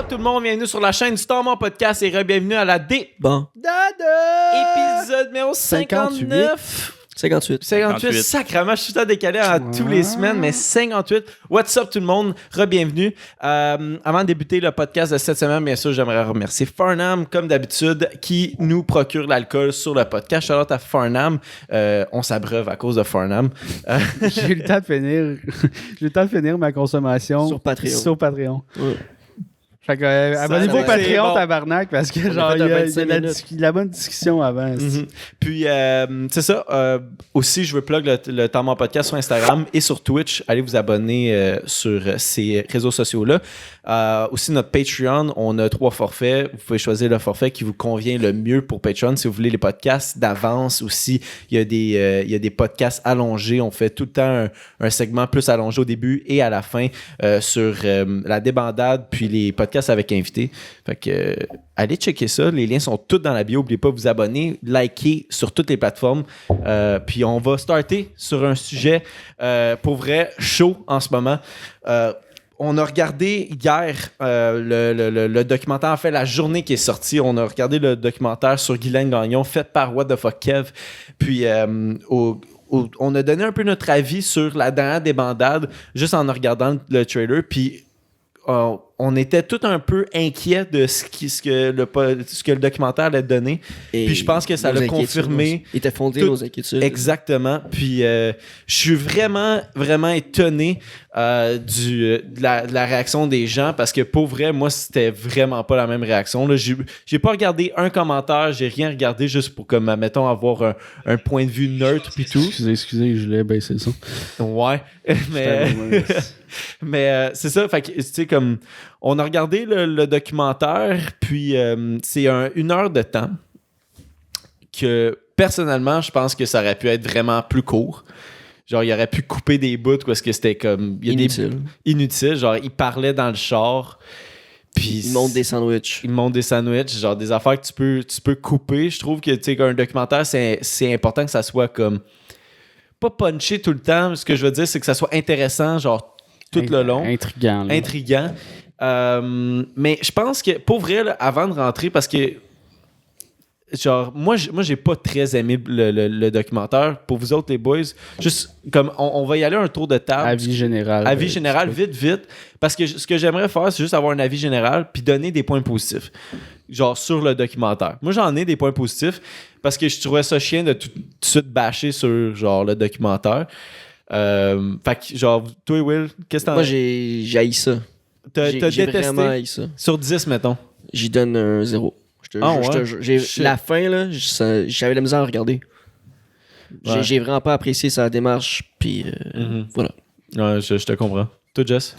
up tout le monde? Bienvenue sur la chaîne du Stormont Podcast et bienvenue à la Bon. épisode numéro 59. 58. 58. Sacrément, je suis tout à décalé à tous les semaines, mais 58. What's up tout le monde? Re-bienvenue. Avant de débuter le podcast de cette semaine, bien sûr, j'aimerais remercier Farnham, comme d'habitude, qui nous procure l'alcool sur le podcast. Shout out à Farnham. On s'abreuve à cause de Farnham. J'ai eu le temps de finir ma consommation Sur Patreon. Ouais. Fait que, abonnez-vous au Patreon, tabarnak, parce que genre, il y a la bonne discussion avant. Puis, c'est ça. Aussi, je veux plug le Temps Mort Podcast sur Instagram et sur Twitch. Allez vous abonner sur ces réseaux sociaux-là. Aussi, notre Patreon, on a 3 forfaits. Vous pouvez choisir le forfait qui vous convient le mieux pour Patreon. Si vous voulez les podcasts d'avance aussi, il y a des podcasts allongés. On fait tout le temps un segment plus allongé au début et à la fin sur la débandade, puis les podcasts avec invités. Fait que allez checker ça. Les liens sont tous dans la bio. N'oubliez pas de vous abonner, liker sur toutes les plateformes. Puis on va starter sur un sujet pour vrai chaud en ce moment. On a regardé hier le documentaire, en fait, la journée qui est sortie. On a regardé le documentaire sur Guylaine Gagnon, fait par What the Fuck Kev. Puis on a donné un peu notre avis sur la dernière débandade juste en regardant le trailer. Puis on était tout un peu inquiets de ce que le documentaire allait donner. Puis je pense que ça l'a confirmé. Il était fondé nos inquiétudes. Exactement. Puis je suis vraiment, vraiment étonné de la réaction des gens parce que pour vrai, moi, c'était vraiment pas la même réaction. Là, j'ai pas regardé un commentaire, j'ai rien regardé juste pour, comme, mettons, avoir un point de vue neutre puis tout. Excusez, je l'ai baissé le son. Ouais. Mais c'est ça, fait que, tu sais, comme on a regardé le documentaire, puis c'est 1 heure de temps que, personnellement, je pense que ça aurait pu être vraiment plus court. Genre, il aurait pu couper des bouts parce que c'était comme... Inutile. Genre, il parlait dans le char, puis... Il monte des sandwichs. Genre des affaires que tu peux couper. Je trouve que, tu sais, qu'un documentaire, c'est important que ça soit comme... Pas punché tout le temps. Ce que je veux dire, c'est que ça soit intéressant, genre, tout le long. Intriguant. Mais je pense que, pour vrai, là, avant de rentrer, parce que, genre, moi j'ai pas très aimé le documentaire. Pour vous autres, les boys, juste comme, on va y aller un tour de table. Avis général, vite. Parce que ce que j'aimerais faire, c'est juste avoir un avis général puis donner des points positifs. Genre, sur le documentaire. Moi, j'en ai des points positifs parce que je trouvais ça chiant de tout de suite bâcher sur, genre, le documentaire. Fait que, genre, toi, Will, qu'est-ce que t'en as? Moi, j'ai haï ça. T'as j'ai détesté? vraiment haï ça. Sur 10, mettons. J'y donne un 0. La fin, là, j'avais la misère à regarder. Ouais. J'ai vraiment pas apprécié sa démarche, puis voilà. Ouais, je te comprends. Toi, Jess?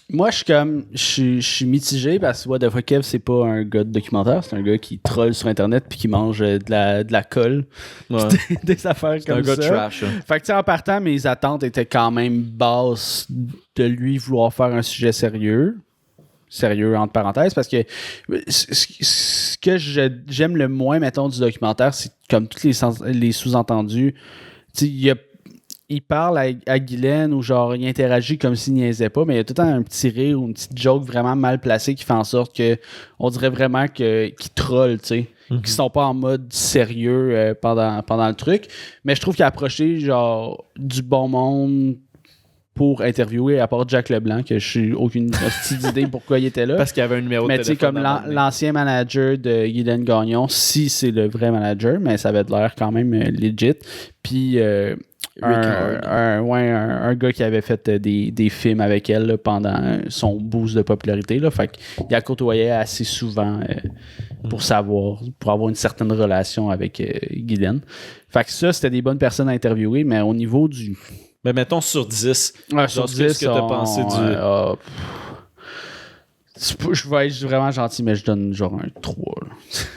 Moi, je suis mitigé parce que What the Fuck Kev, c'est pas un gars de documentaire, c'est un gars qui troll sur Internet puis qui mange de la colle. Ouais. Des affaires C'est comme un gars ça. de trash. Hein. Fait que, tu sais, en partant, mes attentes étaient quand même basses de lui vouloir faire un sujet sérieux entre parenthèses, parce que ce que j'aime le moins, mettons, du documentaire, c'est comme tous les sous-entendus. Tu sais, il parle à Guylaine ou genre il interagit comme s'il niaisait pas, mais il y a tout le temps un petit rire ou une petite joke vraiment mal placée qui fait en sorte que on dirait vraiment qu'il troll, tu sais. Qu'ils sont pas en mode sérieux pendant le truc. Mais je trouve qu'il a approché genre du bon monde pour interviewer, à part Jack Leblanc, que je n'ai aucune idée pourquoi il était là. Parce qu'il y avait un numéro de téléphone. Mais tu sais, comme l'ancien manager de Guylaine Gagnon, si c'est le vrai manager, mais ça avait de l'air quand même legit. Puis un gars qui avait fait des films avec elle là, pendant son boost de popularité. Là, fait qu'il la côtoyait assez souvent pour avoir une certaine relation avec Guylaine. Fait que ça, c'était des bonnes personnes à interviewer, mais au niveau du... Mais mettons sur 10. Sur 10, qu'est-ce que t'as pensé du... Je vais être vraiment gentil, mais je donne genre un 3.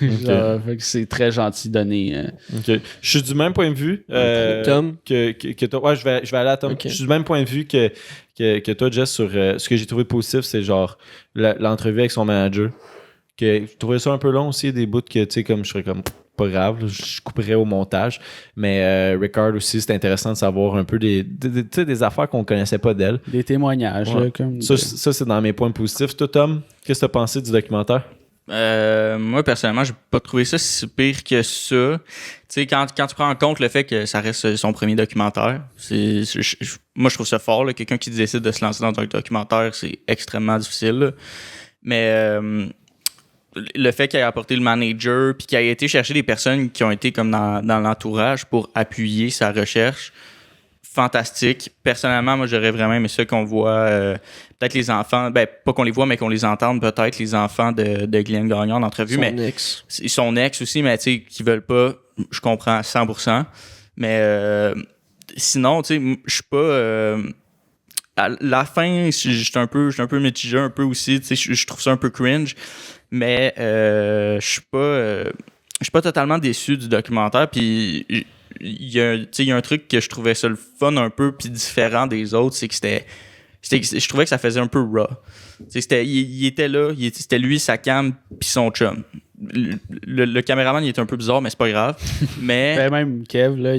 Genre, fait que c'est très gentil de donner. Okay. Je suis du même point de vue Tom? que toi. Ouais, je vais aller à Tom. Okay. Je suis du même point de vue que toi, Jess, sur ce que j'ai trouvé positif, c'est genre l'entrevue avec son manager. que je trouvais ça un peu long aussi, des bouts que, tu sais, comme je serais comme pas grave, là, je couperais au montage. Mais Ricard aussi, c'était intéressant de savoir un peu des affaires qu'on connaissait pas d'elle. Des témoignages. Ouais. Là, comme Ça, c'est dans mes points positifs. Toi, Tom, qu'est-ce que t'as pensé du documentaire? Moi, personnellement, j'ai pas trouvé ça si pire que ça. Tu sais, quand tu prends en compte le fait que ça reste son premier documentaire, moi, je trouve ça fort. Là. Quelqu'un qui décide de se lancer dans un documentaire, c'est extrêmement difficile. Là. Mais le fait qu'il ait apporté le manager puis qu'il ait été chercher des personnes qui ont été comme dans l'entourage pour appuyer sa recherche, fantastique. Personnellement, moi, j'aurais vraiment aimé ça qu'on voit peut-être les enfants, ben pas qu'on les voit, mais qu'on les entende peut-être, les enfants de Guylaine Gagnon en entrevue. Son ex aussi, mais tu sais, qui veulent pas, je comprends à 100%. Mais sinon, tu sais, je suis pas... à la fin, j'étais un peu mitigé un peu aussi, tu sais, je trouve ça un peu cringe, mais je suis pas totalement déçu du documentaire, puis il y a un truc que je trouvais ça le fun un peu puis différent des autres, c'est que je trouvais que ça faisait un peu raw. Il était là, c'était lui, sa cam puis son chum. Le caméraman, il est un peu bizarre, mais c'est pas grave. Mais ben, même Kev, là,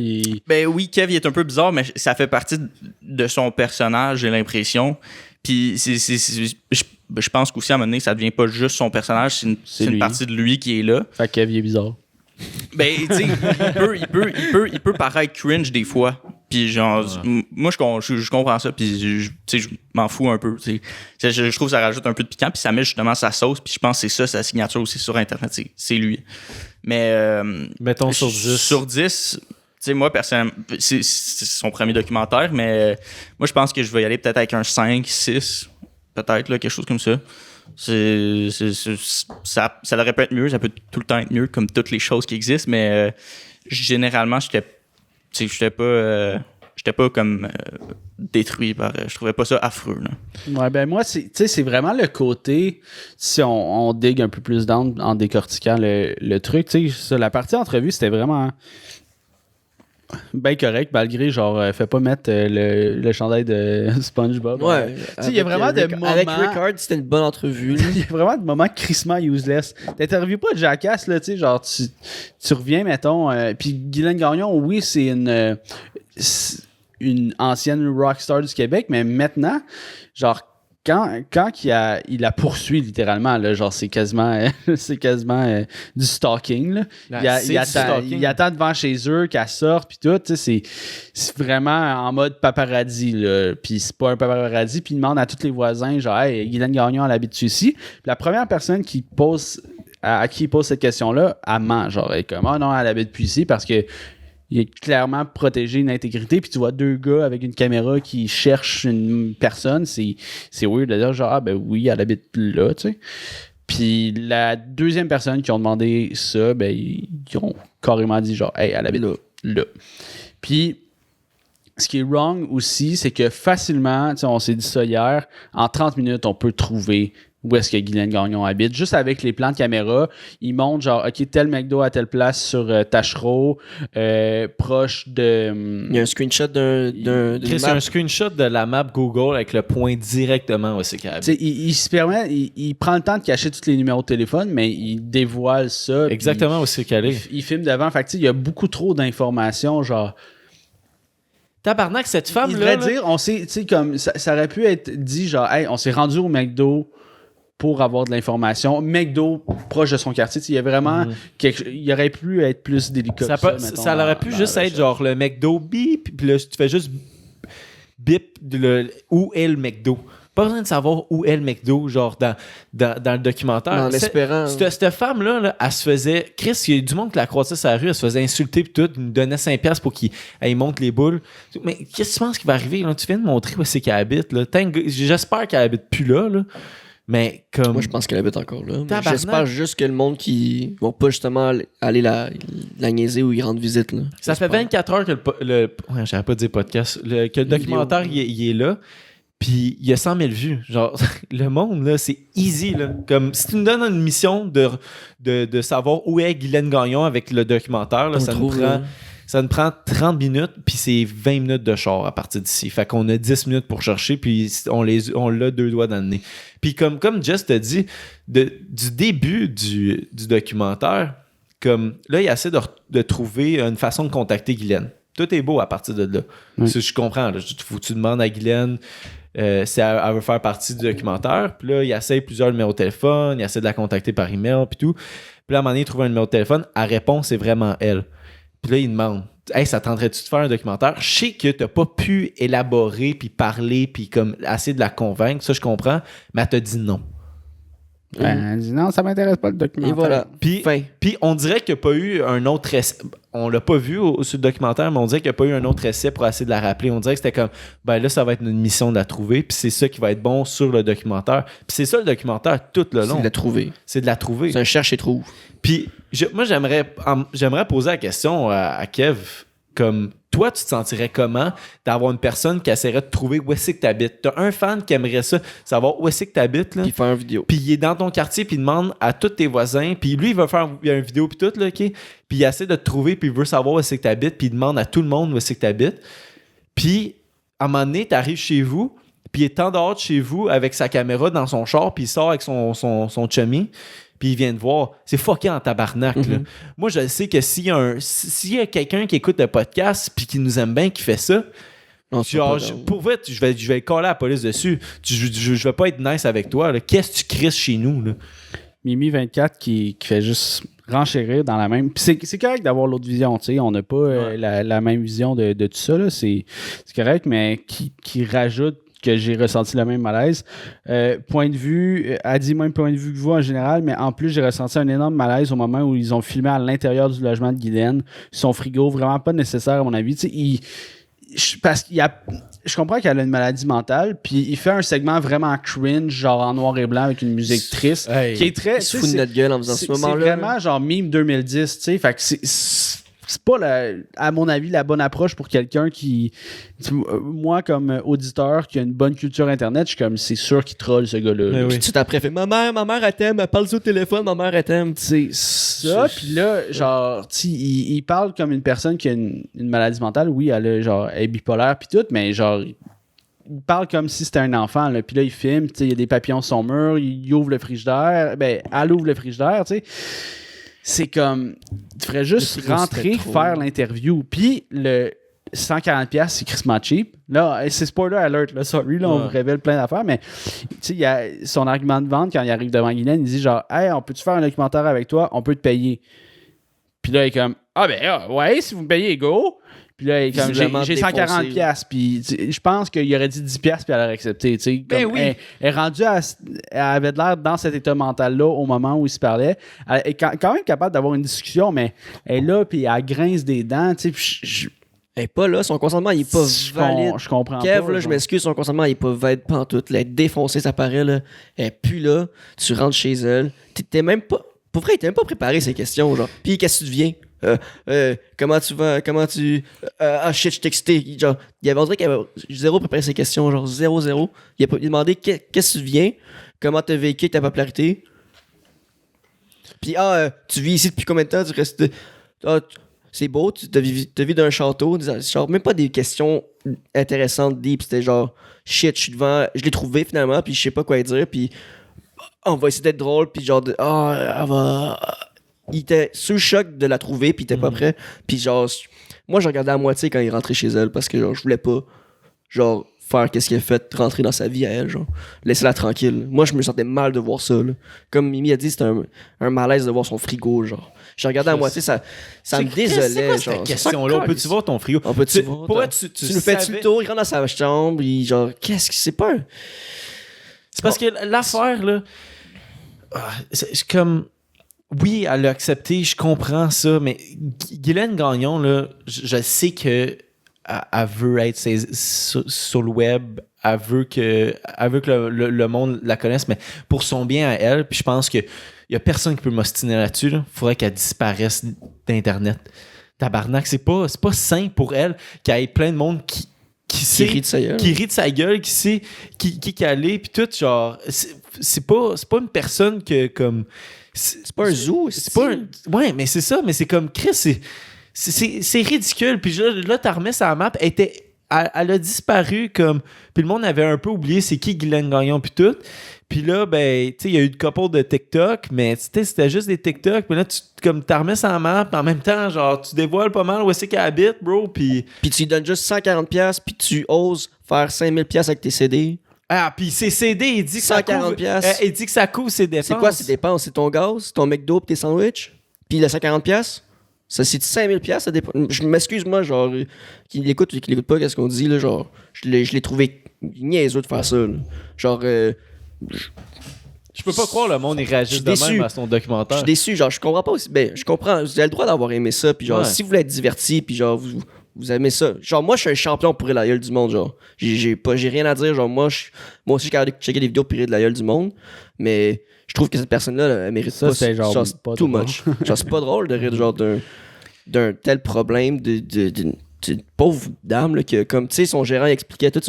Ben oui, Kev, il est un peu bizarre, mais ça fait partie de son personnage, j'ai l'impression. Puis je pense qu'aussi, à un moment donné, ça devient pas juste son personnage, c'est une partie de lui qui est là. Fait que Kev, il est bizarre. Ben, tu sais, il peut paraître cringe des fois. Puis genre, moi, je comprends ça, puis je m'en fous un peu. Je trouve que ça rajoute un peu de piquant, puis ça met justement sa sauce, puis je pense que c'est ça, sa signature aussi sur Internet, c'est lui. Mais... mettons sur 10. Sur 10, tu sais, moi, personnellement, c'est son premier documentaire, mais moi, je pense que je vais y aller peut-être avec un 5, 6, peut-être, là, quelque chose comme ça. Ça aurait pu être mieux, ça peut tout le temps être mieux, comme toutes les choses qui existent, mais généralement, j'étais pas comme détruit par... je trouvais pas ça affreux. Là. Ouais, ben moi, c'est vraiment le côté, si on digue un peu plus dans en décortiquant le truc, tu sais, la partie entrevue, c'était vraiment... ben correct, malgré, genre, fais pas mettre le chandail de SpongeBob. Ouais. Tu sais, il y a vraiment des moments... Avec Ricard, c'était une bonne entrevue. Il y a vraiment des moments crissement useless. T'interviews pas Jackass, là, tu sais, genre, tu reviens, mettons... puis Guylaine Gagnon, oui, c'est une ancienne rockstar du Québec, mais maintenant, genre, quand il la poursuit littéralement, là, genre c'est quasiment du stalking. Là. Il attend devant chez eux qu'elle sorte puis tout. C'est vraiment en mode paparazzi. Puis c'est pas un paparazzi. Puis il demande à tous les voisins, genre, hey, Guylaine Gagnon, elle habite ici. Puis la première personne à qui il pose cette question-là, elle ment. Genre, elle est comme, oh non, elle habite plus ici parce que il est clairement protégé une intégrité, puis tu vois deux gars avec une caméra qui cherchent une personne, c'est weird de dire genre, ah ben oui, elle habite là, tu sais. Puis la deuxième personne qui ont demandé ça, ben ils ont carrément dit genre, hey, elle habite là. Puis ce qui est wrong aussi, c'est que facilement, tu sais, on s'est dit ça hier, en 30 minutes, on peut trouver où est-ce que Guylaine Gagnon habite. Juste avec les plans de caméra, ils montrent genre, OK, tel McDo à telle place sur Tachereau, proche de... Il y a un screenshot c'est un screenshot de la map Google avec le point directement où c'est qu'elle habite. Il se permet, il prend le temps de cacher tous les numéros de téléphone, mais il dévoile ça. Exactement où c'est qu'elle est. Il filme devant. Fait que il y a beaucoup trop d'informations, genre... Tabarnak, cette femme-là... Il devrait dire, on sait, tu sais, comme, ça aurait pu être dit, genre, hey, on s'est rendu au McDo pour avoir de l'information. McDo, proche de son quartier, il y a vraiment... il aurait pu être plus délicat. Ça aurait pu juste être genre le McDo bip, puis là, tu fais juste bip où est le McDo. Pas besoin de savoir où est le McDo, genre dans le documentaire. En espérant. Cette femme-là, là, elle se faisait... Chris, il y a du monde qui la croisait sur la rue, elle se faisait insulter pis tout, il nous donnait 5$ pour qu'il monte les boules. Mais qu'est-ce que tu penses qui va arriver? Là? Tu viens de montrer où c'est qu'elle habite. Là. J'espère qu'elle habite plus là. Mais comme... Moi, je pense qu'elle habite encore là. J'espère juste que le monde qui va pas justement aller la niaiser ou y rendre visite. Là. Ça fait 24 heures que ouais, j'avais pas dit podcast. Que le documentaire, il est là. Puis il y a 100 000 vues. Genre, le monde, là, c'est easy. Là. Comme si tu nous donnes une mission de savoir où est Guylaine Gagnon avec le documentaire, là, ça nous prend Ça nous prend 30 minutes, puis c'est 20 minutes de char à partir d'ici. Fait qu'on a 10 minutes pour chercher, puis on l'a 2 doigts dans le nez. Puis comme Jess t'a dit, du début du documentaire, comme là, il essaie de trouver une façon de contacter Guylaine. Tout est beau à partir de là. Oui. Je comprends. Faut que tu demandes à Guylaine si elle veut faire partie du documentaire. Puis là, il essaie plusieurs numéros de téléphone, il essaie de la contacter par email, puis tout. Puis là, à un moment donné, il trouve un numéro de téléphone, elle répond, c'est vraiment elle. Puis là, il demande, hey, ça tenterait-tu de faire un documentaire? Je sais que t'as pas pu élaborer, puis parler, puis comme essayer de la convaincre, ça je comprends, mais elle t'a dit non. Elle dit non, ça m'intéresse pas le documentaire. Et voilà. Puis on dirait qu'il n'y a pas eu un autre essai. On l'a pas vu sur le documentaire, mais on dirait qu'il n'y a pas eu un autre essai pour essayer de la rappeler. On dirait que c'était comme, ben là, ça va être une mission de la trouver, puis c'est ça qui va être bon sur le documentaire. Puis c'est ça le documentaire tout le long. C'est de la trouver. C'est de la trouver. C'est un cherche et trouve. Puis moi, j'aimerais poser la question à Kev, comme toi, tu te sentirais comment d'avoir une personne qui essaierait de trouver où est-ce que tu habites? Tu as un fan qui aimerait ça, savoir où est-ce que tu habites, là. Puis faire une vidéo. Puis il est dans ton quartier, puis il demande à tous tes voisins, puis lui, il va faire une vidéo, puis tout, là, OK? Puis il essaie de te trouver, puis il veut savoir où est-ce que tu habites, puis il demande à tout le monde où est-ce que tu habites. Puis, à un moment donné, tu arrives chez vous, puis il est en dehors de chez vous avec sa caméra dans son char, puis il sort avec son chummy, puis il vient te voir. C'est fucké en tabarnak, là. Moi, je sais que s'il y a quelqu'un qui écoute le podcast, puis qui nous aime bien, qui fait ça, Non, genre, pour vrai, je vais coller à la police dessus. Je vais pas être nice avec toi, là. Qu'est-ce que tu crisses chez nous, là? Mimi24 qui fait juste renchérir dans la même. Puis c'est correct d'avoir l'autre vision, tu sais. On n'a pas la même vision de tout ça, là. C'est correct, mais qui rajoute que j'ai ressenti le même malaise. Point de vue, elle dit même point de vue que vous en général, mais en plus, j'ai ressenti un énorme malaise au moment où ils ont filmé à l'intérieur du logement de Guylaine. Son frigo, vraiment pas nécessaire à mon avis. Tu sais, parce qu'il y a. Je comprends qu'elle a une maladie mentale, puis il fait un segment vraiment cringe, genre en noir et blanc avec une musique triste, qui est très. Il se fout de notre gueule en faisant ce moment-là. C'est vraiment genre meme 2010, tu sais. Fait que c'est pas, à mon avis, la bonne approche pour quelqu'un qui... Moi, comme auditeur qui a une bonne culture Internet, je suis comme, c'est sûr qu'il troll, ce gars-là. Puis tu t'apprends fait, ma mère elle t'aime, elle parle sur le téléphone, ma mère elle t'aime. C'est ça, puis là, genre, tu il parle comme une personne qui a une maladie mentale. Oui, elle est bipolaire, puis tout, mais genre... Il parle comme si c'était un enfant, là. Puis là, il filme, tu sais, il y a des papillons sur son mur, il ouvre le frigidaire, elle ouvre le frigidaire, tu sais. C'est comme, tu ferais juste rentrer, faire l'interview. Puis le 140$, c'est crissement cheap. Là, c'est spoiler alert, là, sorry, là, on vous révèle plein d'affaires, mais tu sais, il y a son argument de vente quand il arrive devant Guylaine, il dit genre, hey, on peut-tu faire un documentaire avec toi? On peut te payer. Puis là, il est comme, ouais, si vous me payez, go. Puis là, il est comme, j'ai 140$. Puis je pense qu'il aurait dit 10$, puis elle aurait accepté. Tu sais, elle est rendue elle avait l'air dans cet état mental-là au moment où il se parlait. Elle est quand même capable d'avoir une discussion, mais elle est là, puis elle grince des dents. Tu sais, elle est pas là, son consentement, il est pas valide. Je comprends Kev, pas. Là, je m'excuse, son consentement, il est pas valide pantoute. Elle est défoncée, ça paraît, là. Elle est plus là. Tu rentres chez elle. T'es même pas... Pour vrai, il t'a même pas préparé ces questions, genre. Puis qu'est-ce que tu deviens? Comment tu vas? Comment tu... shit, je t'ai excité. Genre, on dirait qu'il avait zéro préparé ces questions, genre 0-0. Il a demandé qu'est-ce que tu deviens? Comment t'as vécu ta popularité? Puis, tu vis ici depuis combien de temps? Tu restes... c'est beau, tu vis dans un château. Genre, même pas des questions intéressantes, deep. C'était genre, shit, je l'ai trouvé finalement, puis je sais pas quoi dire, puis on va essayer d'être drôle, puis genre, elle va... Il était sous le choc de la trouver, puis il était pas prêt. Puis genre, moi, je regardais à moitié quand il rentrait chez elle, parce que genre, je voulais pas, genre, faire qu'est-ce qu'il a fait, rentrer dans sa vie à elle, genre. Laisser-la tranquille. Moi, je me sentais mal de voir ça, là. Comme Mimi a dit, c'était un malaise de voir son frigo, genre. Je regardais à moitié, ça me désolait, genre. Cette question-là, peut-tu voir ton frigo? On peut-tu voir? Pourquoi tu nous fais-tu le tour, il rentre dans sa chambre, il genre, qu'est-ce que c'est pas un... C'est parce que l'affaire, là, c'est comme... Oui, elle l'a accepté, je comprends ça, mais Guylaine Gagnon, là, je sais que elle veut être sur le web, elle veut que le monde la connaisse, mais pour son bien à elle, puis je pense qu'il y a personne qui peut m'ostiner là-dessus. Il faudrait qu'elle disparaisse d'Internet. Tabarnak, c'est pas sain pour elle qu'il y ait plein de monde qui rit de sa gueule, qui sait qui elle est, puis tout, genre, c'est pas une personne que, comme... C'est pas un zoo, c'est pas un... Ouais, mais c'est ça, mais c'est comme Chris, c'est ridicule. Puis là t'as remis sa map, elle a disparu comme. Puis le monde avait un peu oublié c'est qui Guylaine Gagnon puis tout. Puis là, ben, tu sais, il y a eu une couple de TikTok, mais c'était juste des TikTok. Mais là, comme t'as remis sa map, en même temps, genre, tu dévoiles pas mal où c'est qu'elle habite, bro. Puis tu lui donnes juste 140$, puis tu oses faire 5000$ avec tes CD. ah, puis ses CD, il dit que 140$. il dit que ça couvre ses dépenses. C'est quoi ces dépenses? C'est ton gaz, ton McDo pis tes sandwichs? Puis le 140$? Ça, c'est 5000$, ça dépend. Je m'excuse, moi, genre, qui l'écoute ou qui l'écoute pas, qu'est-ce qu'on dit, là, genre, je l'ai trouvé niaiseux de faire ça, là. Genre, Je peux pas croire le monde il réagit de même à son je documentaire. suis déçu, genre, je comprends pas aussi. Ben, je comprends, vous avez le droit d'avoir aimé ça, puis genre, Ouais. si vous voulez être diverti, puis genre, vous aimez ça. Genre, moi, je suis un champion pour rire de la gueule du monde, genre. J'ai rien à dire, genre, moi aussi, je suis capable de checker des vidéos pour rire de la gueule du monde, mais je trouve que cette personne-là, elle mérite Ça, pas. c'est genre pas too drôle. much. Genre, c'est pas drôle de rire genre d'un tel problème d'une pauvre dame, là, que, comme, tu sais, son gérant il expliquait tout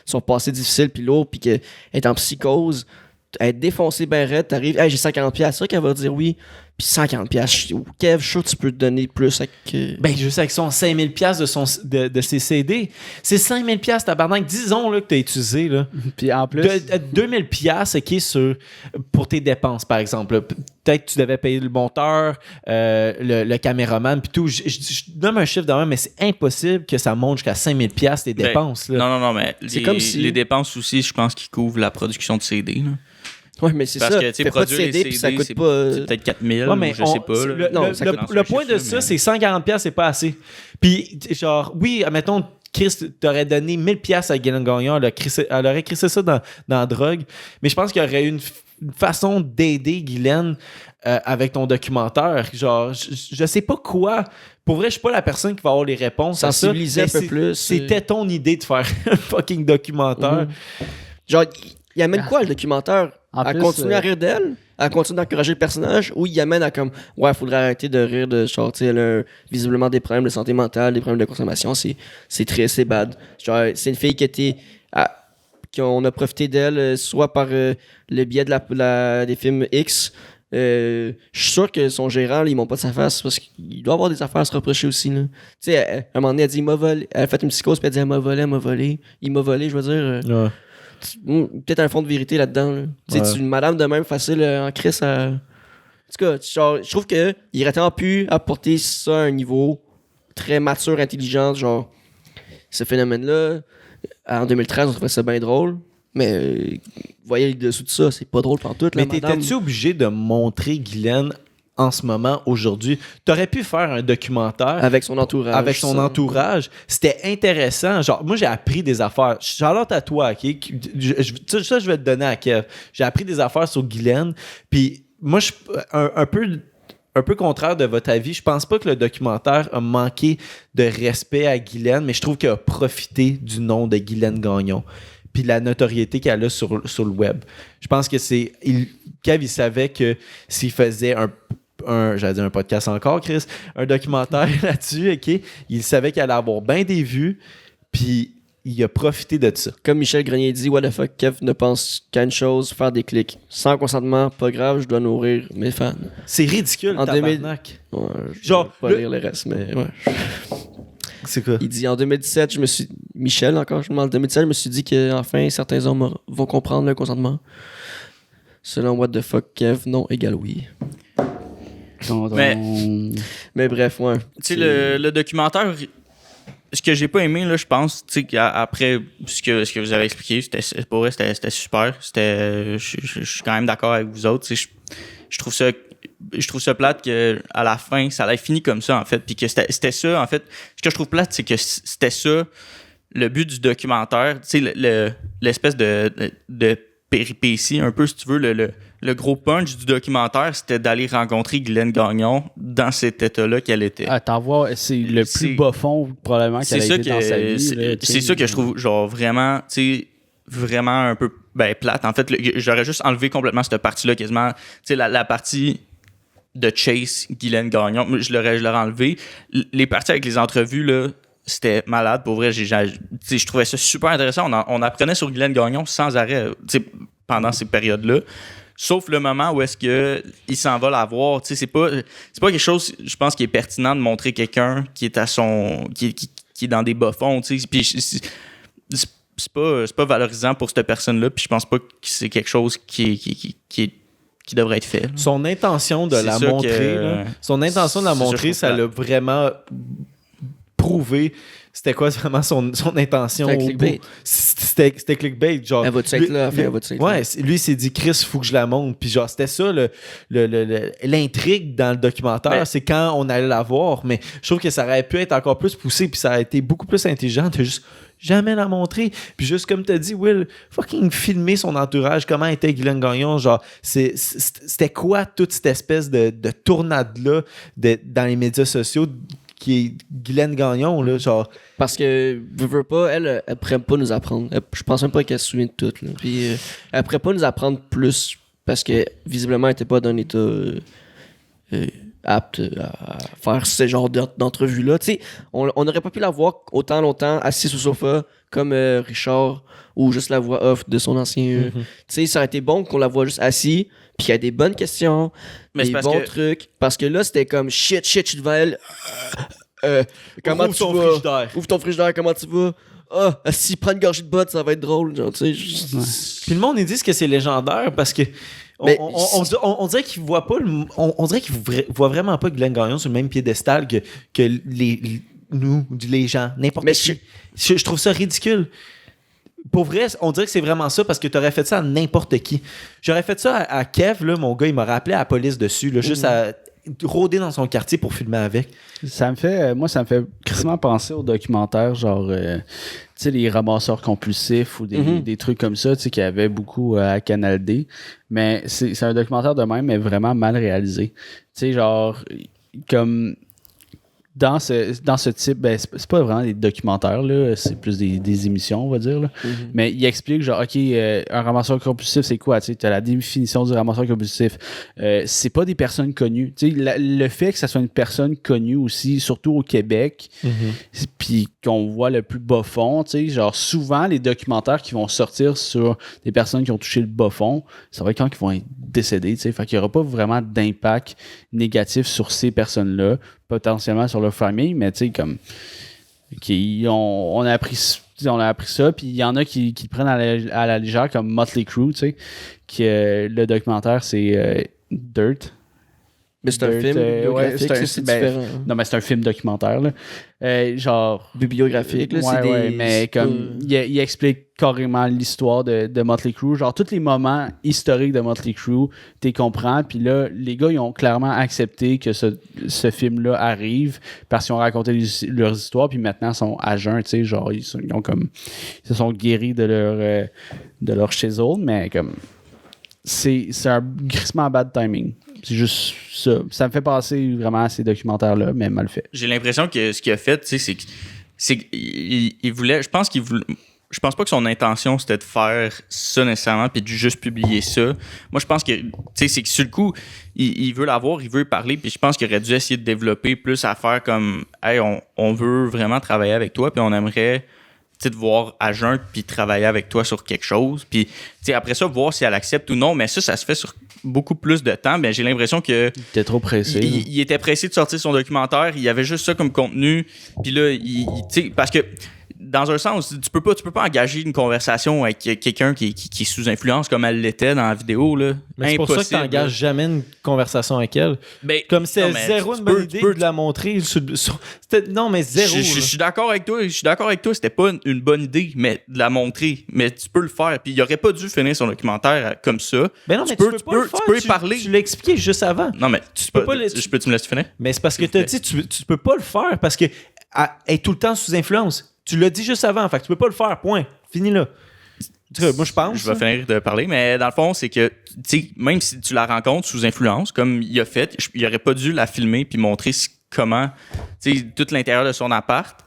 son passé difficile, puis lourd, puis qu'elle est en psychose, elle est défoncée ben raide, t'arrives, hey, j'ai 50$, c'est sûr qu'elle va dire oui. Puis 140$, Kev, je suis sûr que tu peux te donner plus avec... Ben, juste avec son 5000$ de ses CD. C'est 5000$, tabarnak. Disons là, que t'as utilisé, là. Puis en plus, 2000$, OK, pour tes dépenses, par exemple. Là. Peut-être que tu devais payer le monteur, le caméraman, puis tout. Je donne un chiffre de même, mais c'est impossible que ça monte jusqu'à 5000$ tes Ben, dépenses. Là. Non, mais C'est comme si- les dépenses aussi, je pense qu'ils couvrent la production de CD. Là. Ouais, mais c'est Parce ça. que, tu sais, Fais pas de produire les CD, puis ça CD, coûte c'est pas... c'est peut-être 4000, Ouais, mais je sais pas. Là. non, ça coûte le point de ça, c'est 140$, c'est pas assez. Puis, genre, oui, admettons, Chris t'aurais donné 1000$ à Guylaine Gagnon, elle aurait crissé ça dans la drogue, mais je pense qu'il y aurait une façon d'aider Guylaine avec ton documentaire. Genre, je sais pas quoi. Pour vrai, je suis pas la personne qui va avoir les réponses à ça. Sensibiliser un mais peu plus. C'était ton idée de faire un fucking documentaire. Genre, il amène quoi, le documentaire? En À plus, continuer à rire d'elle? À continuer d'encourager le personnage? Ou il amène à comme, ouais, faudrait arrêter de rire de, genre, tu sais, elle a visiblement des problèmes de santé mentale, des problèmes de consommation, c'est triste, c'est bad. Genre, c'est une fille qui était, qu'on a profité d'elle, soit par le biais de des films X. Je suis sûr que son gérant, là, ils m'ont pas de sa face parce qu'il doit avoir des affaires à se reprocher aussi. Tu sais, à un moment donné, elle dit, il m'a volé. Elle a fait une psychose, puis elle dit, elle m'a volé. Il m'a volé, je veux dire. Ouais. Peut-être un fond de vérité là-dedans. Là. Tu sais, une madame de même facile en crise à. En tout cas, genre, je trouve qu'il aurait tellement pu apporter ça à un niveau très mature, intelligent. Genre, ce phénomène-là, en 2013, on trouvait ça bien drôle. Mais vous voyez le dessous de ça, c'est pas drôle pantoute. Mais madame. t'étais-tu obligé de montrer Guylaine en ce moment, aujourd'hui? T'aurais pu faire un documentaire Avec son entourage. avec son ça. entourage. C'était intéressant. Genre, moi, j'ai appris des affaires. Charlotte à toi, OK? Ça, je vais te donner à Kev. J'ai appris des affaires sur Guylaine. Puis, moi, je un peu contraire de votre avis. Je pense pas que le documentaire a manqué de respect à Guylaine, mais je trouve qu'il a profité du nom de Guylaine Gagnon. Puis la notoriété qu'elle a sur le web. Je pense que Kev, il savait que s'il faisait j'allais dire un podcast encore, Chris, un documentaire là-dessus, OK, il savait qu'elle allait avoir bien des vues, puis il a profité de ça. Comme Michel Grenier dit, what the fuck, Kev ne pense qu'à une chose, faire des clics. Sans consentement, pas grave, je dois nourrir mes fans. C'est ridicule, En tabarnak. Ouais, je Genre, vais pas lire le reste, mais ouais. C'est quoi? Il dit en 2017, Michel encore, en 2017, je me suis dit qu'enfin certains hommes vont comprendre le consentement. Selon What the fuck Kev, non égale oui. Mais bref, ouais. Tu sais, le documentaire, ce que j'ai pas aimé, là, je pense, tu sais, après ce que vous avez expliqué, pour vrai, c'était super. Je suis quand même d'accord avec vous autres. Tu sais, je trouve ça plate qu'à la fin, ça allait fini comme ça, en fait. Puis que c'était ça, en fait. Ce que je trouve plate, c'est que c'était ça le but du documentaire. Tu sais, l'espèce de péripétie, un peu, si tu veux, le gros punch du documentaire, c'était d'aller rencontrer Guylaine Gagnon dans cet état-là qu'elle était. Ah, t'en vois, c'est le plus bas fond, probablement, qu'elle a été dans sa vie. C'est ça que je trouve, genre, vraiment, tu sais, vraiment un peu plate. En fait, j'aurais juste enlevé complètement cette partie-là, quasiment. Tu sais, la partie de Chase, Guylaine Gagnon, je l'aurais enlevé. Les parties avec les entrevues, là, c'était malade. Pour vrai, je trouvais ça super intéressant. On apprenait sur Guylaine Gagnon sans arrêt, tu sais, pendant ces périodes-là. Sauf le moment où est-ce que il s'en va la voir. Tu sais, c'est pas quelque chose, je pense, qui est pertinent de montrer quelqu'un qui est à son... qui est dans des bas-fonds, tu sais. Puis c'est pas valorisant pour cette personne-là, puis je pense pas que c'est quelque chose qui devrait être fait. Là. Son intention de C'est la ça montrer, que- là, son intention de la c'est ça, montrer, je ça trouve l'a vraiment prouvé. C'était quoi vraiment son intention? C'était clickbait. C'était clickbait. Genre, Elle va-tu être là? Elle va-tu être là? ouais, lui, il s'est dit, Chris, faut que je la montre. Puis genre, c'était ça l'intrigue dans le documentaire. Mais- c'est quand on allait la voir. Mais je trouve que ça aurait pu être encore plus poussé. Puis ça a été beaucoup plus intelligent de juste jamais la montrer. Puis juste comme tu as dit, Will, fucking filmer son entourage, comment était Guylaine Gagnon. Genre, c'était quoi toute cette espèce de tournade-là dans les médias sociaux qui est Guylaine Gagnon, là, genre... Parce que, veux pas, elle pourrait pas nous apprendre. Je pense même pas qu'elle se souvient de tout. Là. Puis, elle pourrait pas nous apprendre plus parce que, visiblement, elle était pas dans un état apte à faire ce genre d'entrevue-là. Tu sais, on n'aurait pas pu la voir autant longtemps assise au sofa comme Richard ou juste la voix off de son ancien... Tu sais, ça aurait été bon qu'on la voit juste assise puis qu'il y a des bonnes questions, Mais c'est des parce bons que- trucs. Parce que là, c'était comme shit, je suis devant elle. Comment Ouvre tu ton vas? frigidaire. Ouvre ton frigidaire, comment tu vas? Ah, si prend une gorgée de botte, ça va être drôle. Genre, tu sais, Puis le monde, ils disent que c'est légendaire parce que Mais- on dirait qu'ils voient pas on dirait qu'ils voient vraiment pas Guylaine Gagnon sur le même piédestal que les gens, n'importe Mais qui. Je trouve ça ridicule. Pour vrai, on dirait que c'est vraiment ça parce que t'aurais fait ça à n'importe qui. J'aurais fait ça à Kev, là, mon gars, il m'a rappelé à la police dessus, là, juste à rôder dans son quartier pour filmer avec. Ça me fait crissement penser au documentaire, genre, tu sais, les ramasseurs compulsifs ou des trucs comme ça, tu sais, qu'il y avait beaucoup à Canal D. Mais c'est un documentaire de même, mais vraiment mal réalisé. Tu sais, genre, comme dans ce type, ben, c'est pas vraiment des documentaires, là, c'est plus des émissions, on va dire, là. Mais il explique, genre, OK, un ramasseur compulsif, c'est quoi? Tu sais, t'as la définition du ramasseur compulsif. C'est pas des personnes connues. Tu sais, le fait que ça soit une personne connue aussi, surtout au Québec, puis qu'on voit le plus bas fond, tu sais, genre, souvent, les documentaires qui vont sortir sur des personnes qui ont touché le bas fond, ça va être quand ils vont être décédés, tu sais. Fait qu'il y aura pas vraiment d'impact négatif sur ces personnes-là, potentiellement sur leur famille, mais tu sais, comme on a appris ça, puis il y en a qui le prennent à la légère, comme Motley Crue, tu sais, le documentaire, c'est Dirt. mais c'est un Dirt, film bibliographique, ouais, c'est ben, différent. Non, mais c'est un film documentaire, là. Genre... Bibliographique, là, c'est Ouais, des... mais c'est comme pas- il explique carrément l'histoire de Motley Crue, genre tous les moments historiques de Motley Crue, tu comprends, puis là les gars ils ont clairement accepté que ce film-là arrive parce qu'ils ont raconté leurs histoires, puis maintenant ils sont à jeun, tu sais, genre ils se sont guéris de leur chisel, mais comme c'est un crissement bad timing. C'est juste ça. Ça me fait penser vraiment à ces documentaires-là, mais mal fait. J'ai l'impression que ce qu'il a fait, tu sais, c'est qu'il voulait. Je pense pas que son intention c'était de faire ça nécessairement puis de juste publier ça. Moi, je pense que, tu sais, c'est que sur le coup, il veut l'avoir, il veut parler, puis je pense qu'il aurait dû essayer de développer plus à faire comme, hey, on veut vraiment travailler avec toi, puis on aimerait, tu sais, te voir à jeun puis travailler avec toi sur quelque chose, puis, tu sais, après ça, voir si elle accepte ou non, mais ça se fait sur beaucoup plus de temps. Ben, j'ai l'impression que Il était trop pressé. il était pressé de sortir son documentaire, il y avait juste ça comme contenu, puis là, tu sais, parce que dans un sens, tu peux pas engager une conversation avec quelqu'un qui est sous influence comme elle l'était dans la vidéo, là. Mais c'est pour ça que Impossible, t'engages jamais une conversation avec elle. Ben, Comme c'est non, mais zéro tu une peux- bonne tu idée peux- de la montrer. Non, mais zéro. Je suis d'accord avec toi. C'était pas une bonne idée, mais de la montrer. Mais tu peux le faire. Puis il aurait pas dû finir son documentaire comme ça. Ben non, mais tu peux pas tu le faire. peux y parler. Tu l'as expliqué juste avant. Non, mais Tu peux pas le- Je peux-tu me laisser finir? Mais c'est parce que S'il vous t'as plaît. dit tu peux pas le faire parce que elle est tout le temps sous influence. Tu l'as dit juste avant, fait que tu peux pas le faire, point. Fini là. En tout cas, moi je pense. Je vais finir de parler, mais dans le fond, c'est que, tu sais, même si tu la rencontres sous influence, comme il a fait, il aurait pas dû la filmer puis montrer comment, tu sais, tout l'intérieur de son appart.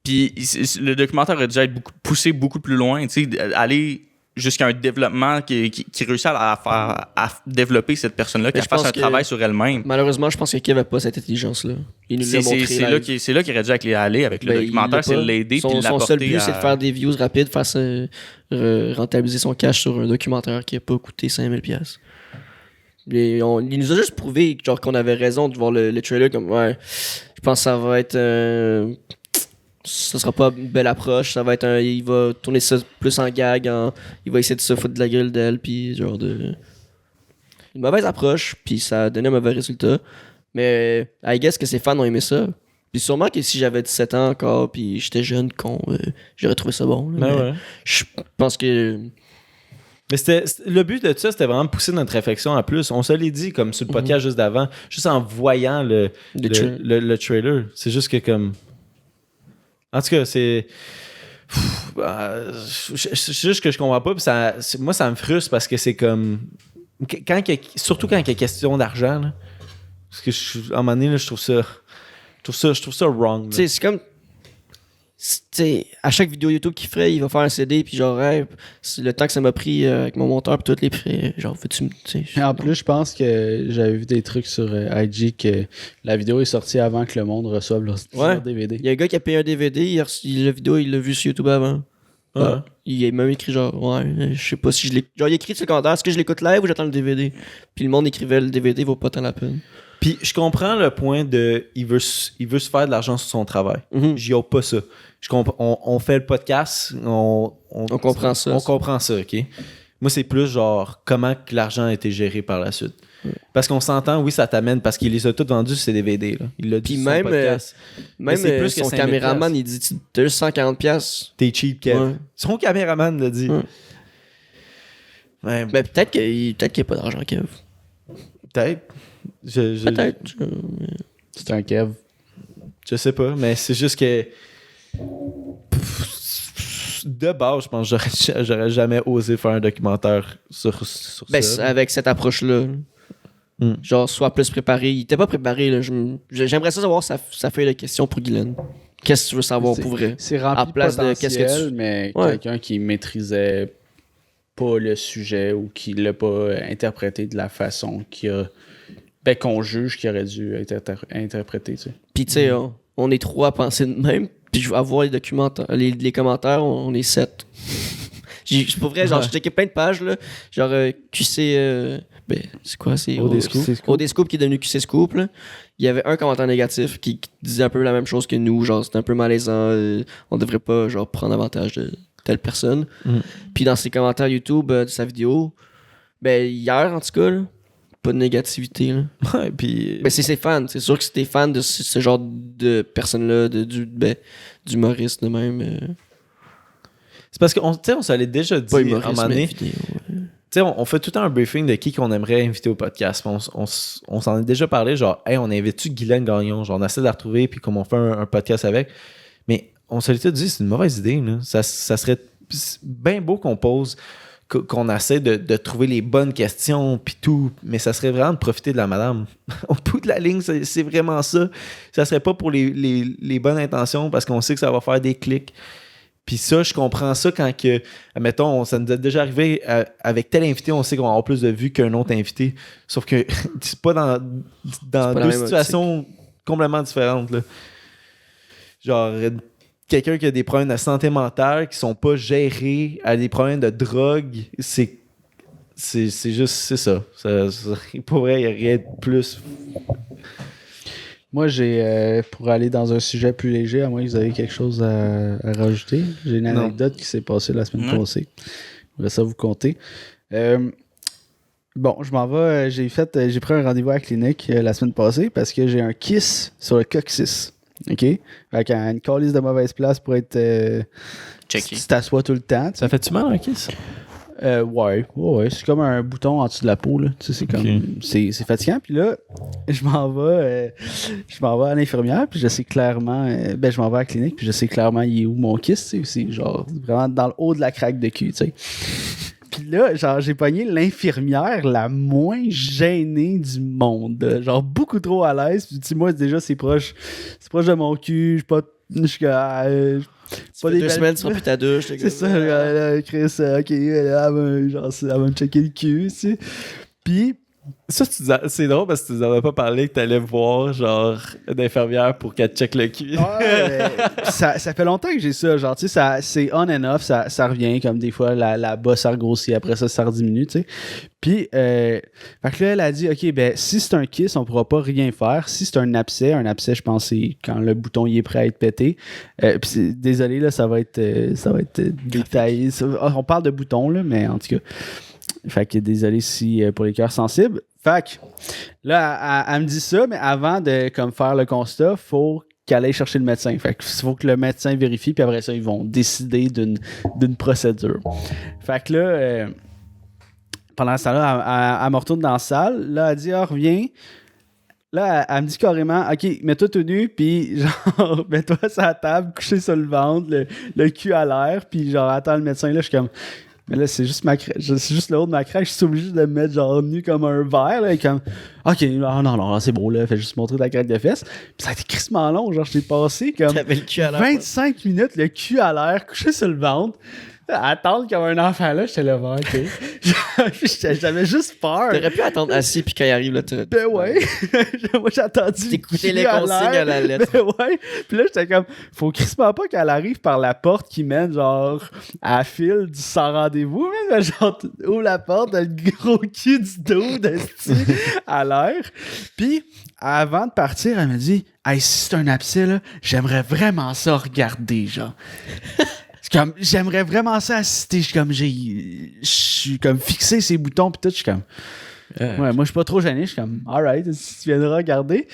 Puis le documentaire aurait dû être poussé beaucoup plus loin, tu sais, aller jusqu'à un développement qui réussit à développer cette personne-là, qu'elle je fasse pense un que- travail sur elle-même. Malheureusement, je pense que Kev n'a pas cette intelligence-là. Il nous l'a montré. C'est là qu'il aurait dû aller avec le Ben, documentaire, il l'a c'est pas. l'aider puis Son l'apporter seul but, à... c'est de faire des views rapides, rentabiliser son cash sur un documentaire qui n'a pas coûté 5000$. Il nous a juste prouvé genre, qu'on avait raison de voir le trailer comme ouais, je pense que ça va être ça sera pas une belle approche, ça va être il va tourner ça plus en gag, il va essayer de se foutre de la gueule d'elle puis genre de une mauvaise approche puis ça a donné un mauvais résultat. Mais I guess que ses fans ont aimé ça. Puis sûrement que si j'avais 17 ans encore puis j'étais jeune con, j'aurais trouvé ça bon. Là, Ben mais ouais. je pense que Mais le but de ça, c'était vraiment de pousser notre réflexion à plus. On se l'est dit comme sur le podcast juste d'avant, juste en voyant le trailer. C'est juste que comme... En tout cas, c'est... C'est juste que je comprends pas. Puis moi, ça me frustre parce que c'est comme... Surtout quand il y a question d'argent. Là. Parce que à un moment donné, là, je trouve ça wrong. tu sais, c'est comme. Tu sais, à chaque vidéo YouTube qu'il ferait, il va faire un CD, puis genre, hey, c'est le temps que ça m'a pris avec mon monteur, puis tous les prix, genre, veux-tu. En plus, je pense que j'avais vu des trucs sur IG que la vidéo est sortie avant que le monde reçoive leur DVD. Il y a un gars qui a payé un DVD, la vidéo, il l'a vu sur YouTube avant. Ouais. Il a même écrit genre, ouais, je sais pas si je l'ai. Genre, il a écrit sur le commentaire, est-ce que je l'écoute live ou j'attends le DVD? Puis le monde écrivait, le DVD vaut pas tant la peine. Puis je comprends le point de il veut se faire de l'argent sur son travail. J'y ai pas ça. On fait le podcast, on comprend ça. On comprend ça, OK? Moi, c'est plus genre comment que l'argent a été géré par la suite. Parce qu'on s'entend, oui, ça t'amène parce qu'il les a tous vendus sur ses DVD. Là. Il l'a dit Puis sur son même, podcast. même c'est plus que son 5 000$. caméraman, il dit, t'as juste 140$. T'es cheap, Kev. Ouais. Son caméraman l'a dit. Ouais. Ouais, Ben, peut-être qu'il n'y a pas d'argent, Kev. peut-être. Peut-être. C'est un Kev. Je sais pas, mais c'est juste que de base, je pense que j'aurais jamais osé faire un documentaire sur Ben, ça. avec cette approche-là. Genre, soit plus préparé. Il était pas préparé, là. J'aimerais ça savoir sa feuille de questions pour Guylaine. Qu'est-ce que tu veux savoir pour vrai? C'est rempli À place de de potentiel, qu'est-ce que tu- mais Ouais. quelqu'un qui maîtrisait pas le sujet ou qui l'a pas interprété de la façon qu'on juge qu'il aurait dû être interprété. Tu sais. Puis, tu sais, on est trois à penser de même. Puis, je vais avoir les documentaires, les commentaires, on est 7. C'est pas vrai, genre, j'ai checké plein de pages, là. Genre, QC. Ben, c'est quoi? C'est OD Scoop qui est devenu QC Scoop, là. Il y avait un commentaire négatif qui disait un peu la même chose que nous. Genre, c'était un peu malaisant. On devrait pas, genre, prendre avantage de telle personne. Puis, dans ses commentaires YouTube de sa vidéo, ben, hier, en tout cas, là, pas de négativité, là. Ouais, puis Ben, c'est ses fans. C'est sûr que c'est des fans de ce genre de personnes-là, d'humoristes de même. c'est parce qu'on on s'allait déjà dit Pas à un humoriste, moment mais donné, vidéo. tu sais, on fait tout le temps un briefing de qui qu'on aimerait inviter au podcast. On s'en est déjà parlé, genre, hey, on invite-tu Guylaine Gagnon? Genre, on essaie de la retrouver, puis comme on fait un podcast avec. Mais on s'est tout dit, c'est une mauvaise idée, là. Ça serait bien beau qu'on pose, qu'on essaie de trouver les bonnes questions, puis tout, mais ça serait vraiment de profiter de la madame. Au bout de la ligne, c'est vraiment ça. Ça serait pas pour les bonnes intentions, parce qu'on sait que ça va faire des clics. Puis ça, je comprends ça quand que, admettons, ça nous est déjà arrivé avec tel invité, on sait qu'on va avoir plus de vues qu'un autre invité. Sauf que c'est pas dans pas la deux même situations complètement différentes. Là. Genre, quelqu'un qui a des problèmes de santé mentale qui sont pas gérés, a des problèmes de drogue, c'est juste, c'est ça. Pour vrai, il n'y a rien de plus. Moi, pour aller dans un sujet plus léger, à moins que vous avez quelque chose à rajouter, j'ai une anecdote qui s'est passée la semaine passée. Je voudrais ça vous conter. Bon, je m'en vais. J'ai pris un rendez-vous à la clinique la semaine passée parce que j'ai un kiss sur le coccyx. OK? Avec une calice de mauvaise place pour être. Checké. Tu t'assois tout le temps. Ça fait-tu mal un kiss? Ouais. C'est comme un bouton en dessous de la peau, là. Tu sais, c'est comme. C'est fatigant. Puis là, je m'en vais à l'infirmière, puis je sais clairement. Je m'en vais à la clinique, puis je sais clairement il est où mon kiss, tu sais. C'est genre vraiment dans le haut de la craque de cul, tu sais. Puis là, genre, j'ai pogné l'infirmière la moins gênée du monde. Genre, beaucoup trop à l'aise. Puis, moi, déjà, c'est proche de mon cul. Je suis pas. Je suis Pas des des 2 belles- semaines, tu seras plus ta douche. C'est ça, là, Chris, ok, elle va me checker le cul, tu sais. Puis, Ça, c'est drôle parce que tu nous avais pas parlé que t'allais voir, genre, une infirmière pour qu'elle te check le cul. ça fait longtemps que j'ai ça, genre, tu sais, c'est on and off, ça revient, comme des fois, la bosse ça regrossit, après ça rediminue, tu sais. Puis, fait que là, elle a dit, ok, ben, si c'est un kiss, on pourra pas rien faire. Si c'est un abcès, je pense, c'est quand le bouton il est prêt à être pété. Puis, désolé, là, ça va être détaillé. On parle de bouton, là, mais en tout cas. Fait que désolé si pour les cœurs sensibles. Fait que là, elle me dit ça, mais avant de comme faire le constat, faut qu'elle aille chercher le médecin. Fait que faut que le médecin vérifie, puis après ça, ils vont décider d'une procédure. Fait que là, pendant ce temps-là, elle me retourne dans la salle. Là, elle dit, reviens. Là, elle me dit carrément, OK, mets-toi tout nu, puis genre, mets-toi sur la table, couché sur le ventre, le cul à l'air, puis genre, attends le médecin. Là, je suis comme... Mais là, c'est juste le haut de ma craque. Je suis obligé de me mettre genre nu comme un verre. Là, et comme, OK, non, c'est beau, là. Fais juste montrer ta craque de fesses. Puis ça a été crissement long. Genre, je t'ai passé comme T'avais le cul à l'air. 25 minutes, le cul à l'air, couché sur le ventre. Attendre comme un enfant là, j'étais là, OK. J'avais juste peur. T'aurais pu attendre assis, puis quand il arrive, là, tu. Ben ouais. Moi, j'ai attendu. T'écoutais les consignes à la lettre. Ben ouais. Puis là, j'étais comme, faut crispement pas qu'elle arrive par la porte qui mène, genre, à fil du sans rendez-vous, mais genre, ouvre la porte, t'as le gros cul du dos à l'air. Puis, avant de partir, elle m'a dit, hey, si c'est un abcès, là, j'aimerais vraiment ça regarder, genre. Comme, j'aimerais vraiment ça assister. Je suis comme fixé ces boutons pis tout. Je suis comme. Ouais, moi je suis pas trop gêné. Je suis comme alright, si tu viendras regarder.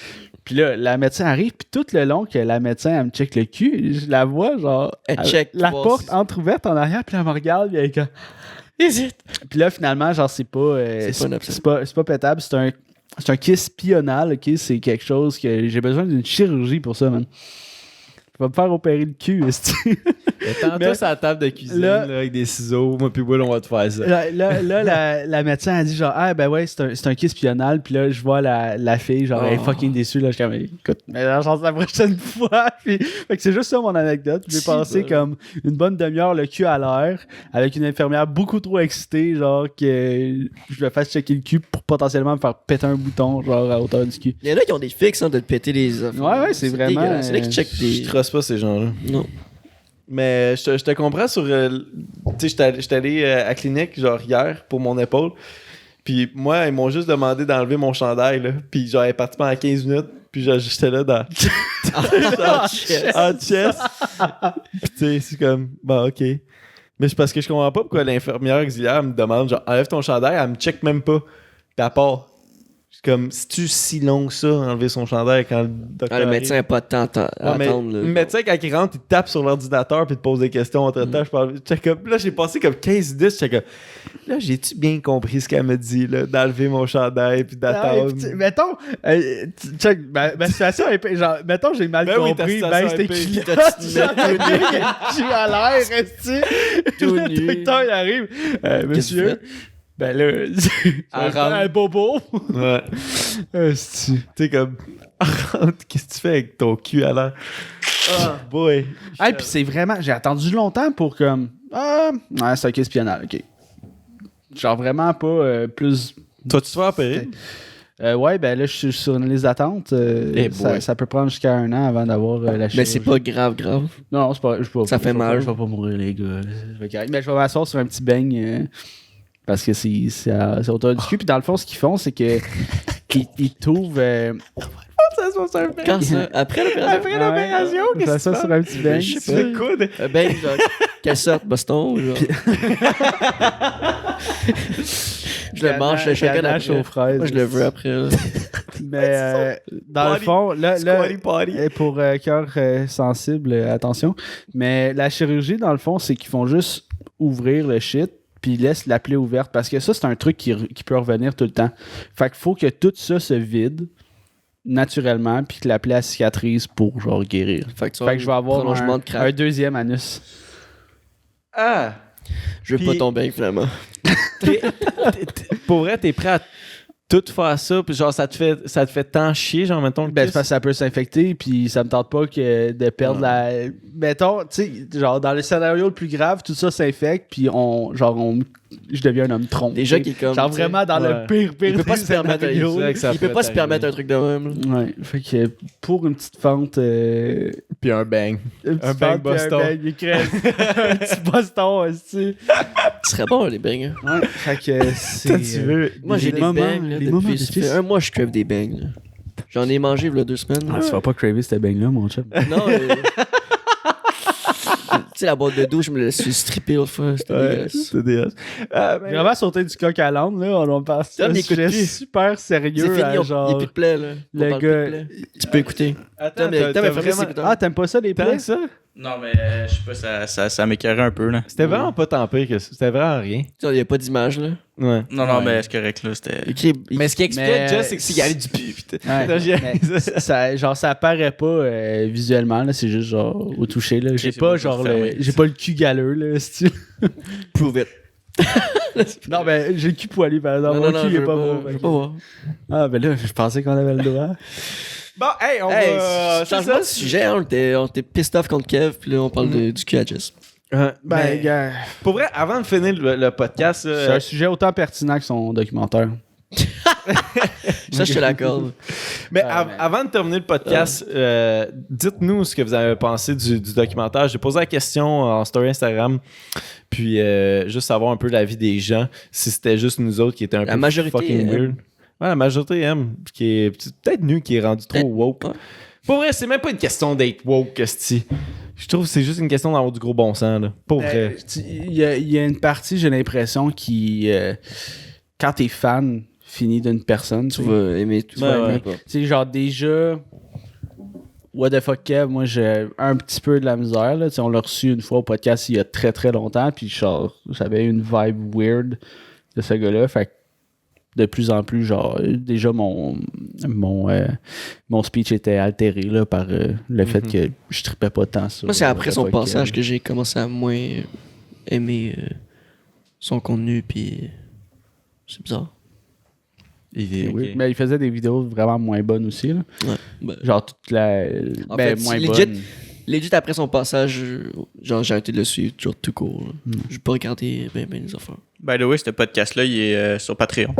Puis là, la médecin arrive, puis tout le long que la médecin elle me check le cul, je la vois, genre. Elle check. La porte entrouverte en arrière, puis elle me regarde, puis elle est comme. Hésite. Puis là, finalement, genre, c'est pas pétable, c'est un kiss pional, ok? C'est quelque chose que j'ai besoin d'une chirurgie pour ça, man. Va me faire opérer le cul, est-ce que Attends-toi sur la table de cuisine là, avec des ciseaux. Moi puis Will, on va te faire ça. Là, la médecin a dit genre, ah ben ouais, c'est un kiss pional. Puis là, je vois la fille, genre, elle est fucking déçue. Là, je suis comme, écoute, mais là, j'en la prochaine fois. Puis, fait que c'est juste ça mon anecdote. J'ai passé comme une bonne demi-heure le cul à l'air avec une infirmière beaucoup trop excitée, genre, que je me fasse checker le cul pour potentiellement me faire péter un bouton, genre, à hauteur du cul. Il y en a qui ont des fixes, hein, de te péter les offres. Ouais, c'est vraiment. dégueulasse. Il y en a qui checkent des. Je trosse pas ces gens-là. Non. Mais je te comprends sur. Tu sais, j'étais allé à la clinique, genre, hier, pour mon épaule. Puis moi, ils m'ont juste demandé d'enlever mon chandail, là. Puis genre, elle est partie pendant 15 minutes. Puis genre, j'étais là dans. en chest. Puis tu sais, c'est comme, bon, ok. Mais c'est parce que je comprends pas pourquoi l'infirmière auxiliaire me demande, genre, enlève ton chandail, elle me check même pas. Puis à part. Comme, c'est-tu si long que ça, enlever son chandail quand le docteur. Le médecin n'a pas de temps à attendre. Le médecin, quand il rentre, il tape sur l'ordinateur puis te pose des questions entre-temps. Là, j'ai passé comme 15-10. J'étais comme, là, j'ai-tu bien compris ce qu'elle me dit, là, d'enlever mon chandail puis d'attendre? Mettons, check, ma situation est genre, mettons, j'ai mal compris, ben, c'était qui tu à l'air, resté. Tout Le nu. docteur, il arrive. Monsieur. Ben là, un bobo. Ouais. Tu sais, comme, qu'est-ce que tu fais avec ton cul à l'air? Ah, boy. Hey, puis c'est vraiment, j'ai attendu longtemps pour comme, ouais, c'est un kiss pional, ok. Genre vraiment pas plus. Toi, tu te fais opérer? Ouais, ben là, je suis sur une liste d'attente. Ça peut prendre jusqu'à 1 an avant d'avoir la chirurgie. Mais c'est pas grave. Non, c'est pas. Ça fait mal. Je vais pas mourir, les gars. Mais je vais m'asseoir sur un petit beigne. Parce que c'est à hauteur du cul. Puis dans le fond, ce qu'ils font, c'est que ils trouvent. Quand ça? Après l'opération? Après l'opération, qu'est-ce que c'est? Ça sur un petit beigne. C'est quoi? Ben, genre, quelle sorte, Boston? Genre. Je le mange, le chacun après. aux fraises. Moi, je le veux après. Là. Mais dans le fond, là pour cœur sensible, attention. Mais la chirurgie, dans le fond, c'est qu'ils font juste ouvrir le shit puis ils laissent la plaie ouverte. Parce que ça, c'est un truc qui peut revenir tout le temps. Fait qu'il faut que tout ça se vide naturellement puis que la plaie cicatrise pour genre guérir. Fait que je vais avoir un deuxième anus. Ah! Je veux pas tomber, finalement. Pour vrai, t'es prêt tout faire ça, puis genre, ça te fait tant chier, genre, mettons, le Ben, c'est kiss? parce que ça peut s'infecter, puis ça me tente pas de perdre la. Mettons, tu sais, genre, dans le scénario le plus grave, tout ça s'infecte, puis je deviens un homme tronc. Déjà t'sais. qui est comme. Genre, tu sais, vraiment dans ouais. le pire Il peut pas des se permettre scénarios. C'est vrai que ça il peut peut pas se permettre t'arriver. un truc de même. Là. Ouais, fait que pour une petite fente. Puis un bang. Une petite Un bang fente, puis Boston. Un bang, il crève. Un petit Boston, aussi. Ce serait bon, les bangs. Hein. Ouais, fait que c'est. Tu veux? Moi, j'ai les des moments- bangs. Là, les moments depuis, ça difficiles. fait un mois, je crève des bangs. Là. J'en ai mangé il y a 2 semaines. Ah, tu vas pas craver cette bang-là, mon chum. Non, tu sais, la boîte de douche, je me la suis strippée l'autre fois. C'était dégueulasse. c'est dégueulasse. J'ai vraiment sauté du coq à l'âne, là. On en passe. Ça, on C'est écoute un plus. super sérieux. C'est fini, à il n'y a genre, plus de plaies. Là. On le parle plus de gars- plaies. Tu peux écouter. Attends, mais t'as Fabrice, vraiment... écoute. Ah, t'aimes pas ça, les Tant plaies? que ça? Non, mais je sais pas, ça m'écœurait un peu, là. C'était vraiment pas tant pire que ça. C'était vraiment rien. Il n'y a pas d'image. Là. Ouais. Non, Ouais. mais c'est correct, là. C'était. Écrit, Mais ce qui explique, Mais- Jess, c'est qu'il y avait du pu. Ouais, mais ça apparaît pas visuellement, là, c'est juste genre au toucher. Là. J'ai c'est pas bon, genre je vais fermer. j'ai pas le cul galeux là, si tu- prove it. Non mais j'ai le cul poilu par exemple. Mon cul il je est veux pas pas, beau. je veux pas voir. Ah ben là, je pensais qu'on avait le droit. Bon, hey, on Hey, va... changement de sujet, hein, on était pissed off contre Kev, puis là, on parle du cul à Jess. Ben Mais- gars, Pour vrai, avant de finir le podcast, c'est un sujet autant pertinent que son documentaire. Ça, je te l'accorde. mais Ouais, mais- avant de terminer le podcast, dites-nous ce que vous avez pensé du documentaire. J'ai posé la question en story Instagram, puis juste savoir un peu l'avis des gens, si c'était juste nous autres qui étaient un La peu majorité fucking aime. weird. Ouais, la majorité aime, qui est peut-être nous qui est rendu trop woke. Ouais. Pour vrai, c'est même pas une question d'être woke, Esti. Je trouve que c'est juste une question d'avoir du gros bon sens, là. Pour vrai. Il y a une partie, j'ai l'impression, qui quand t'es fan fini d'une personne, Tu vas aimer tout. Ouais, vas ouais. aimer pas. Tu sais, genre déjà, What the fuck Kev, moi j'ai un petit peu de la misère. Là. Tu sais, on l'a reçu une fois au podcast il y a très très longtemps, puis genre, j'avais une vibe weird de ce gars-là. Fait que de plus en plus, genre, déjà mon speech était altéré là, par le fait que je trippais pas tant sur. Moi, c'est après What the son fuck passage Kev. que j'ai commencé à moins aimer son contenu, puis c'est bizarre. Il est Oui, mais il faisait des vidéos vraiment moins bonnes aussi. Là. Ouais. Ben, Genre toute la. En Ben, fait, moins legit, bonne. legit, après son passage, genre, j'ai arrêté de le suivre, toujours tout court. J'ai pas regardé ben les affaires. By the way, ce podcast-là, il est sur Patreon.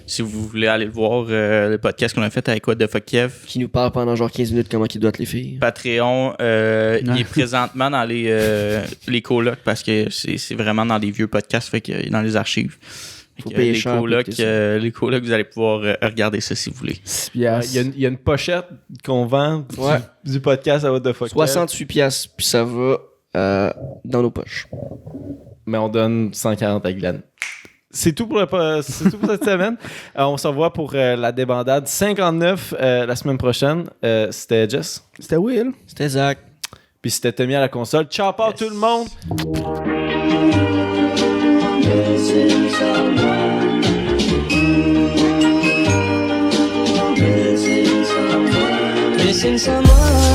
Si vous voulez aller voir le podcast qu'on a fait avec What the fuck Kev, Qui nous parle pendant genre 15 minutes comment il doit être les filles. Patreon, il est présentement dans les colocs parce que c'est vraiment dans des vieux podcasts, fait qu'il est dans les archives. Fait Faut que payer les cher pour colocs, écouter ça. les colocs, vous allez pouvoir regarder ça si vous voulez. 6 Il y, a piastres. il y a une pochette qu'on vend Ouais. du podcast à What the fuck. 68 piastres, puis ça va dans nos poches. Mais on donne 140 à Glenn. C'est tout pour c'est tout pour cette semaine. On se revoit pour la débandade 59 la semaine prochaine. C'était Jess. C'était Will. C'était Zach. Puis c'était Tommy à la console. Ciao, pas tout le monde! Missing someone